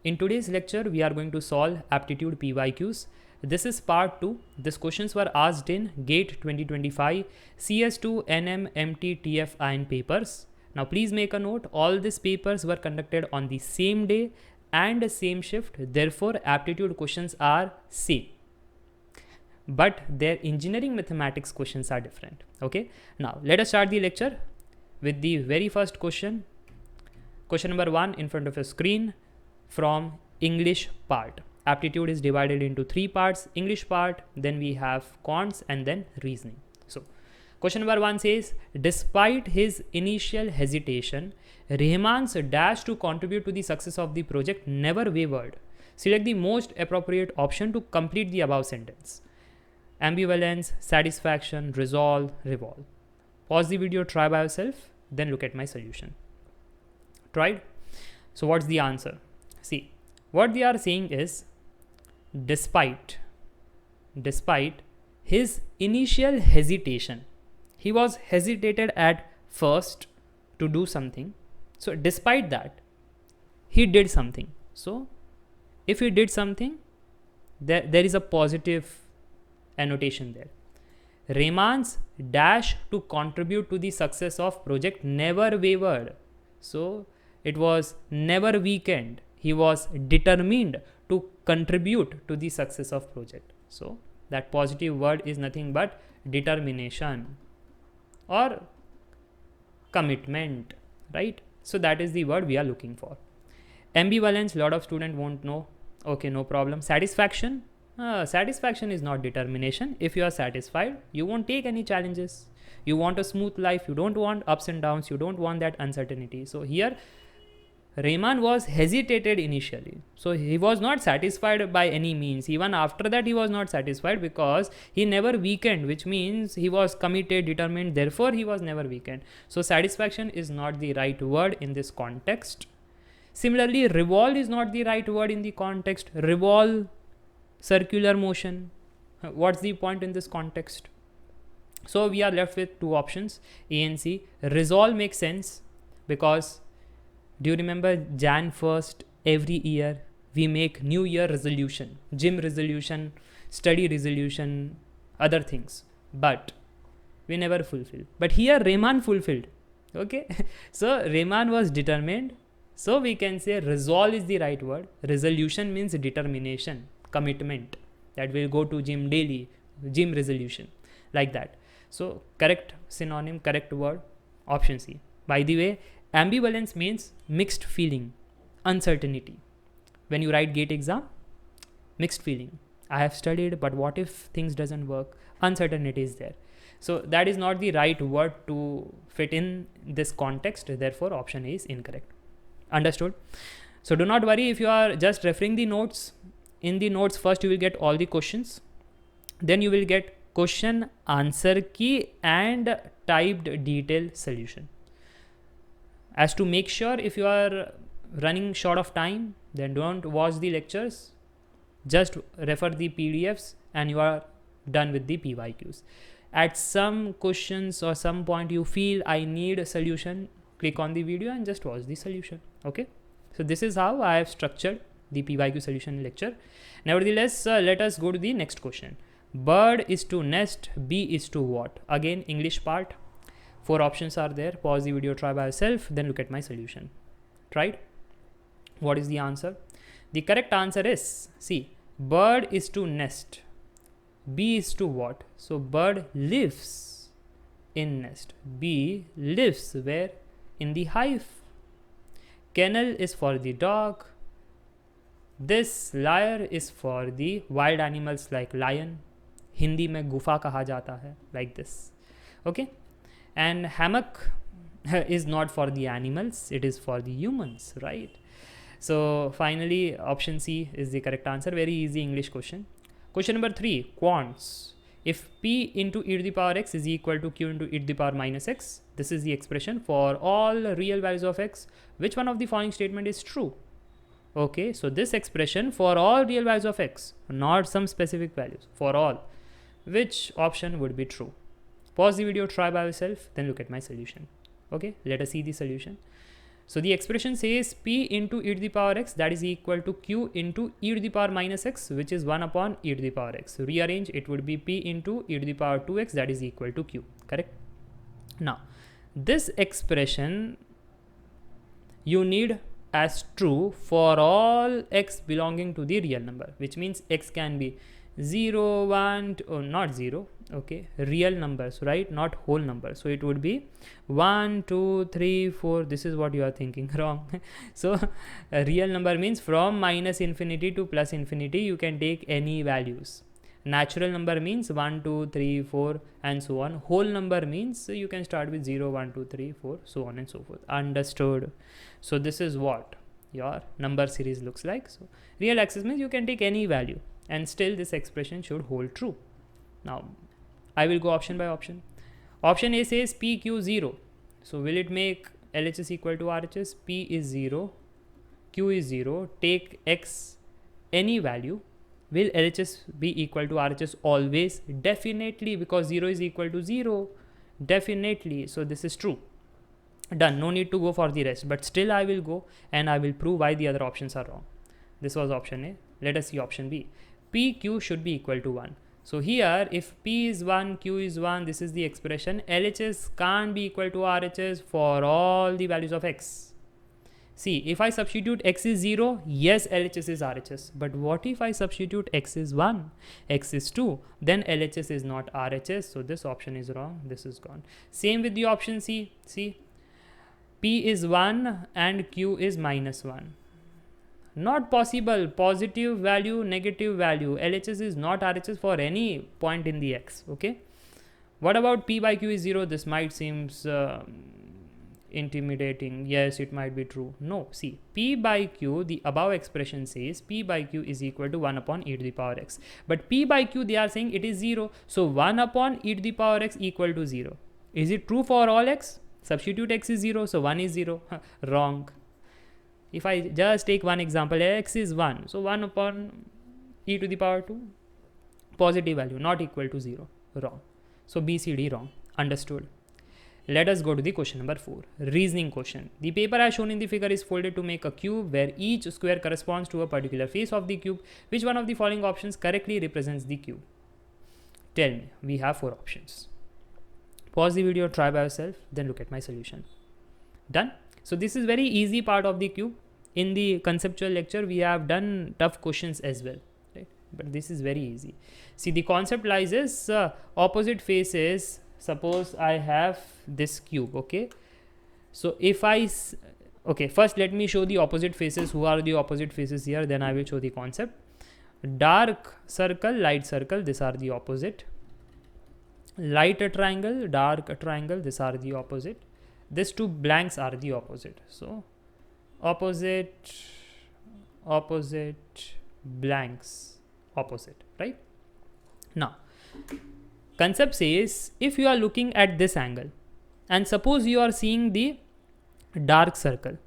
In today's lecture, we are going to solve aptitude PYQs. This is part 2. These questions were asked in GATE 2025 CS2 NM TF iron papers. Now please make a note, all these papers were conducted on the same day and same shift. Therefore, aptitude questions are same. But their engineering mathematics questions are different. Okay. Now let us start the lecture with the very first question. Question number 1 in front of your screen from English part. Aptitude is divided into 3 parts. English part, then we have quants, and then reasoning. So question number 1 says, despite his initial hesitation, Rahman's dash to contribute to the success of the project never wavered. Select the most appropriate option to complete the above sentence. Ambivalence, satisfaction, resolve, revolve. Pause the video, try by yourself, then look at my solution. Tried? So what's the answer? See, what they are saying is, despite his initial hesitation, he was hesitated at first to do something. So despite that, he did something. So if he did something, there is a positive annotation there. Rahman's dash to contribute to the success of project never wavered. So it was never weakened. He was determined to contribute to the success of project. So that positive word is nothing but determination or commitment, right? So that is the word we are looking for. Ambivalence, lot of students won't know. Okay, no problem. Satisfaction. Satisfaction is not determination. If you are satisfied, you won't take any challenges. You want a smooth life. You don't want ups and downs. You don't want that uncertainty. So here, Rahman was hesitated initially. So he was not satisfied by any means. Even after that, he was not satisfied because he never weakened, which means he was committed, determined. Therefore, he was never weakened. So satisfaction is not the right word in this context. Similarly, revolve is not the right word in the context. Revolve, circular motion. What's the point in this context? So we are left with 2 options, A and C. Resolve makes sense because do you remember Jain 1st every year we make New Year resolution, gym resolution, study resolution, other things, but we never fulfill. But here Rahman fulfilled. Okay. So Rahman was determined. So we can say resolve is the right word. Resolution means determination, commitment, that will go to gym daily, gym resolution, like that. So correct synonym, correct word, option C. By the way, ambivalence means mixed feeling, uncertainty. When you write GATE exam, mixed feeling. I have studied, but what if things doesn't work? Uncertainty is there. So that is not the right word to fit in this context. Therefore, option A is incorrect. Understood? So do not worry if you are just referring the notes. In the notes, first you will get all the questions. Then you will get question, answer key, and typed detailed solution. As to make sure, if you are running short of time, then don't watch the lectures. Just refer the PDFs and you are done with the PYQs. At some questions or some point you feel I need a solution, click on the video and just watch the solution. Okay. So this is how I have structured the PYQ solution lecture. Nevertheless, let us go to the next question. Bird is to nest, bee is to what? Again, English part. 4 options are there. Pause the video, try by yourself, then look at my solution. Tried? What is the answer? The correct answer is, see, bird is to nest. Bee is to what? So bird lives in nest. Bee lives where? In the hive. Kennel is for the dog. This lyre is for the wild animals like lion. Hindi में गुफा कहा जाता है, like this. Okay. And hammock is not for the animals, it is for the humans, right? So finally, option C is the correct answer. Very easy English question. Question number 3, quants. If P into e to the power x is equal to Q into e to the power minus x, this is the expression for all real values of x. Which one of the following statement is true? Okay, so this expression for all real values of x, not some specific values, for all. Which option would be true? Pause the video, try by yourself, then look at my solution. Okay, let us see the solution. So the expression says p into e to the power x, that is equal to q into e to the power minus x, which is 1 upon e to the power x. So rearrange, it would be p into e to the power 2x, that is equal to q. Correct? Now, this expression you need as true for all x belonging to the real number, which means x can be 0, 1, or not 0, okay, real numbers, right, not whole numbers. So it would be 1, 2, 3, 4. This is what you are thinking. Wrong. So a real number means from minus infinity to plus infinity you can take any values. Natural number means 1, 2, 3, 4 and so on. Whole number means you can start with 0, 1, 2, 3, 4, so on and so forth. Understood? So this is what your number series looks like. So real axis means you can take any value and still this expression should hold true. Now I will go option by option. Option A says PQ 0. So will it make LHS equal to RHS? P is 0, Q is 0. Take X any value. Will LHS be equal to RHS always? Definitely, because 0 is equal to 0. Definitely. So this is true. Done. No need to go for the rest. But still I will go and I will prove why the other options are wrong. This was option A. Let us see option B. PQ should be equal to 1. So here if P is 1, Q is 1, this is the expression. LHS can't be equal to RHS for all the values of X. See, if I substitute X is 0, yes, LHS is RHS. But what if I substitute X is 1, X is 2, then LHS is not RHS. So this option is wrong. This is gone. Same with the option C. See, P is 1 and Q is minus 1. Not possible. Positive value, negative value. LHS is not RHS for any point in the X. Okay. What about P by Q is 0? This might seem intimidating. Yes, it might be true. No. See, P by Q, the above expression says P by Q is equal to 1 upon e to the power x. But P by Q, they are saying it is 0. So 1 upon e to the power x equal to 0. Is it true for all x? Substitute x is 0. So 1 is 0. Wrong. If I just take one example, x is 1. So 1 upon e to the power 2, positive value, not equal to 0. Wrong. So B, C, D wrong. Understood. Let us go to the question number 4. Reasoning question. The paper as shown in the figure is folded to make a cube where each square corresponds to a particular face of the cube. Which one of the following options correctly represents the cube? Tell me. We have 4 options. Pause the video, try by yourself, then look at my solution. Done? So this is very easy part of the cube. In the conceptual lecture, we have done tough questions as well. Right? But this is very easy. See, the concept lies is opposite faces. Suppose I have this cube, okay. So if okay, first let me show the opposite faces. Who are the opposite faces here? Then I will show the concept. Dark circle, light circle, these are the opposite. Light triangle, dark triangle, these are the opposite. These 2 blanks are the opposite. So opposite, opposite, blanks, opposite, right? Now, concept says if you are looking at this angle and suppose you are seeing the dark circle,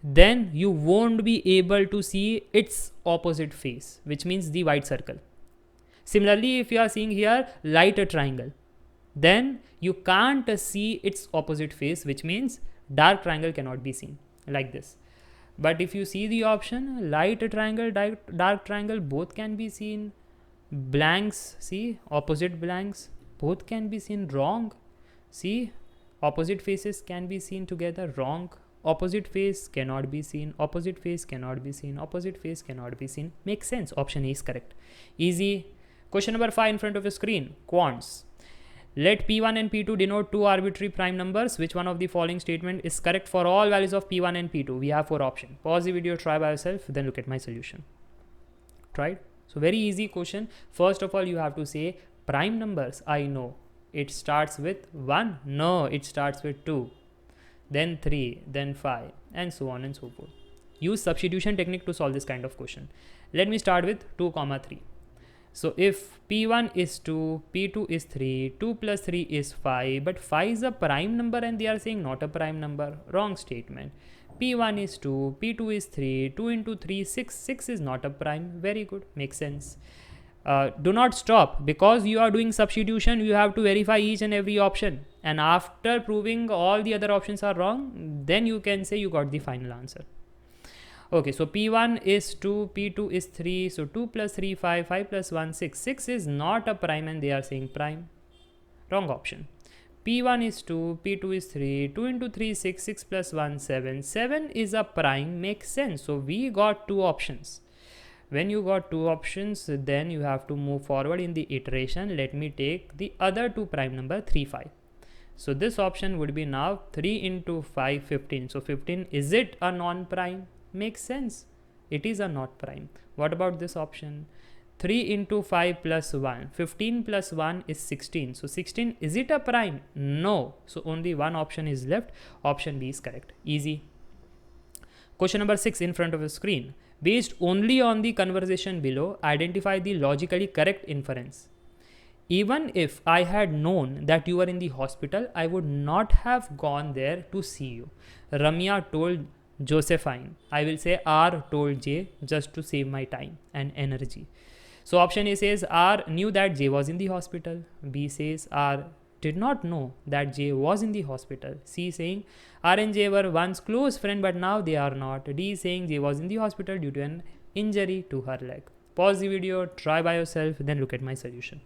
then you won't be able to see its opposite face, which means the white circle. Similarly, if you are seeing here light triangle, then you can't see its opposite face, which means dark triangle cannot be seen like this. But if you see the option light triangle, dark triangle, both can be seen. Blanks, see, opposite blanks, both can be seen. Wrong. See, opposite faces can be seen together. Wrong. Opposite face cannot be seen. Opposite face cannot be seen. Opposite face cannot be seen. Makes sense. Option A is correct. Easy. Question number 5 in front of your screen. Quants. Let P1 and P2 denote 2 arbitrary prime numbers. Which one of the following statement is correct for all values of P1 and P2? We have 4 options. Pause the video, try by yourself, then look at my solution. Tried? So very easy question. First of all, you have to say prime numbers. I know. It starts with 1. No, it starts with 2. Then 3, then 5, and so on and so forth. Use substitution technique to solve this kind of question. Let me start with 2, 3. So if P1 is 2, P2 is 3, 2 plus 3 is 5, but 5 is a prime number and they are saying not a prime number. Wrong statement. P1 is 2, P2 is 3, 2 into 3, 6, 6 is not a prime. Very good, makes sense. Do not stop, because you are doing substitution, you have to verify each and every option and after proving all the other options are wrong, then you can say you got the final answer. Okay, so P1 is 2, P2 is 3, so 2 plus 3, 5, 5 plus 1, 6. 6 is not a prime and they are saying prime. Wrong option. P1 is 2, P2 is 3, 2 into 3, 6, 6 plus 1, 7. 7 is a prime, makes sense. So we got two options. When you got two options, then you have to move forward in the iteration. Let me take the other two prime number 3, 5. So this option would be now 3 into 5, 15. So 15, is it a non-prime? Makes sense. It is a not prime. What about this option? 3 into 5 plus 1. 15 plus 1 is 16. So 16, is it a prime? No. So only one option is left. Option B is correct. Easy. Question number 6 in front of the screen. Based only on the conversation below, identify the logically correct inference. Even if I had known that you were in the hospital, I would not have gone there to see you. Ramya told Josephine. I will say R told J just to save my time and energy. So option A says R knew that J was in the hospital. B says R did not know that J was in the hospital. C saying R and J were once close friends but now they are not. D saying J was in the hospital due to an injury to her leg. Pause the video, try by yourself, then look at my solution.